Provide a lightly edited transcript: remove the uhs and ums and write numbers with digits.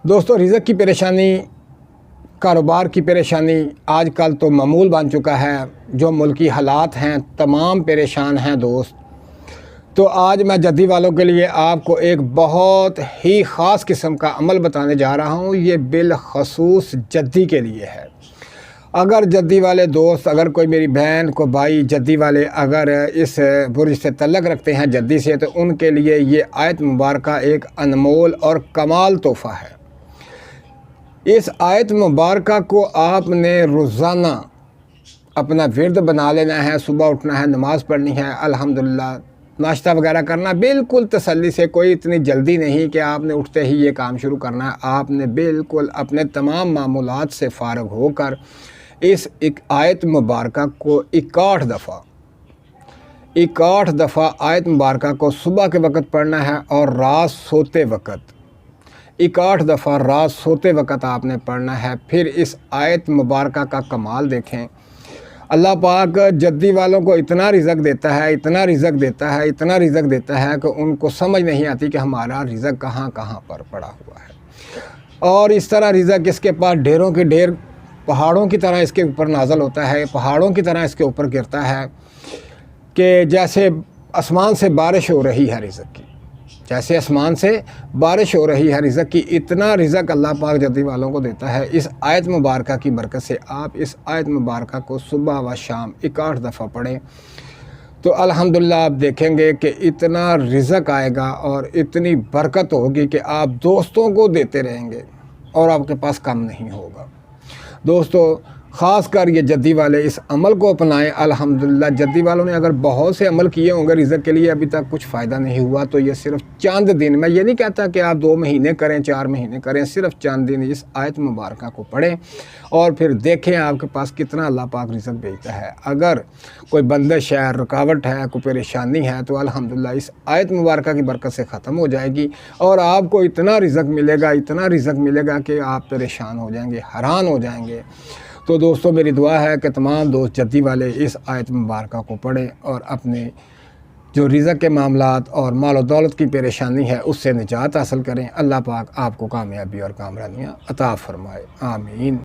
दोस्तों, रिज़्क़ की परेशानी, कारोबार की परेशानी आजकल तो मामूल बन चुका है। जो मुल्की हालात हैं तमाम परेशान हैं दोस्त। तो आज मैं जद्दी वालों के लिए आपको एक बहुत ही ख़ास किस्म का अमल बताने जा रहा हूँ। ये बिलख़ुसूस जद्दी के लिए है। अगर जद्दी वाले दोस्त, अगर कोई मेरी बहन को भाई जद्दी वाले अगर इस बुर्ज से तल्लक़ रखते हैं जद्दी से, तो उनके लिए ये आयत मुबारक एक अनमोल और कमाल तोहफ़ा है। इस आयत मुबारक को आपने रोज़ाना अपना विर्द बना लेना है। सुबह उठना है, नमाज़ पढ़नी है, अल्हम्दुलिल्लाह नाश्ता वगैरह करना, बिल्कुल तसल्ली से, कोई इतनी जल्दी नहीं कि आपने उठते ही ये काम शुरू करना है। आपने बिल्कुल अपने तमाम मामूलात से फ़ारग होकर इस एक आयत मुबारक को 61 दफ़ा आयत मुबारक को सुबह के वक़्त पढ़ना है और रात सोते वक़्त 61 दफ़ा रात सोते वक़्त आपने पढ़ना है। फिर इस आयत मुबारक का कमाल देखें। अल्लाह पाक जद्दी वालों को इतना रिज़्क़ देता है, इतना रिज़्क़ देता है, इतना रिज़्क़ देता है कि उनको समझ नहीं आती कि हमारा रिज़्क़ कहाँ कहाँ पर पड़ा हुआ है। और इस तरह रिज़्क़ इसके पास ढेरों के ढेर पहाड़ों की तरह इसके ऊपर नाज़ल होता है, पहाड़ों की तरह इसके ऊपर गिरता है कि जैसे आसमान से बारिश हो रही है रिज़्क़ की, जैसे आसमान से बारिश हो रही है रिज़्क़ की। इतना रिज़्क़ अल्लाह पाक जद्दी वालों को देता है। इस आयत मुबारक की बरकत से आप इस आयत मुबारक को सुबह व शाम 61 दफ़ा पढ़ें तो अल्हम्दुलिल्लाह आप देखेंगे कि इतना रिज़्क़ आएगा और इतनी बरकत होगी कि आप दोस्तों को देते रहेंगे और आपके पास कम नहीं होगा। दोस्तों, ख़ास कर ये जद्दी वाले इस अमल को अपनाएं। अल्हम्दुलिल्लाह जद्दी वालों ने अगर बहुत से अमल किए होंगे रिज़्क़ के लिए, अभी तक कुछ फ़ायदा नहीं हुआ, तो ये सिर्फ चंद दिन, मैं ये नहीं कहता कि आप 2 महीने करें, 4 महीने करें, सिर्फ चंद दिन इस आयत मुबारक को पढ़ें और फिर देखें आपके पास कितना अल्लाह पाक रिज़्क़ भेजता है। अगर कोई बंदिश है, रुकावट है, कोई परेशानी है, तो अल्हम्दुलिल्लाह इस आयत मुबारक की बरकत से ख़त्म हो जाएगी और आपको इतना रिज़्क़ मिलेगा, इतना रिज़्क़ मिलेगा कि आप परेशान हो जाएंगे, हैरान हो जाएंगे। तो दोस्तों, मेरी दुआ है कि तमाम दोस्त जद्दी वाले इस आयत मुबारक को पढ़ें और अपने जो रिज़्क़ के मामलात और माल और दौलत की परेशानी है उससे निजात हासिल करें। अल्लाह पाक आपको कामयाबी और कामरानियाँ अता फ़रमाए। आमीन।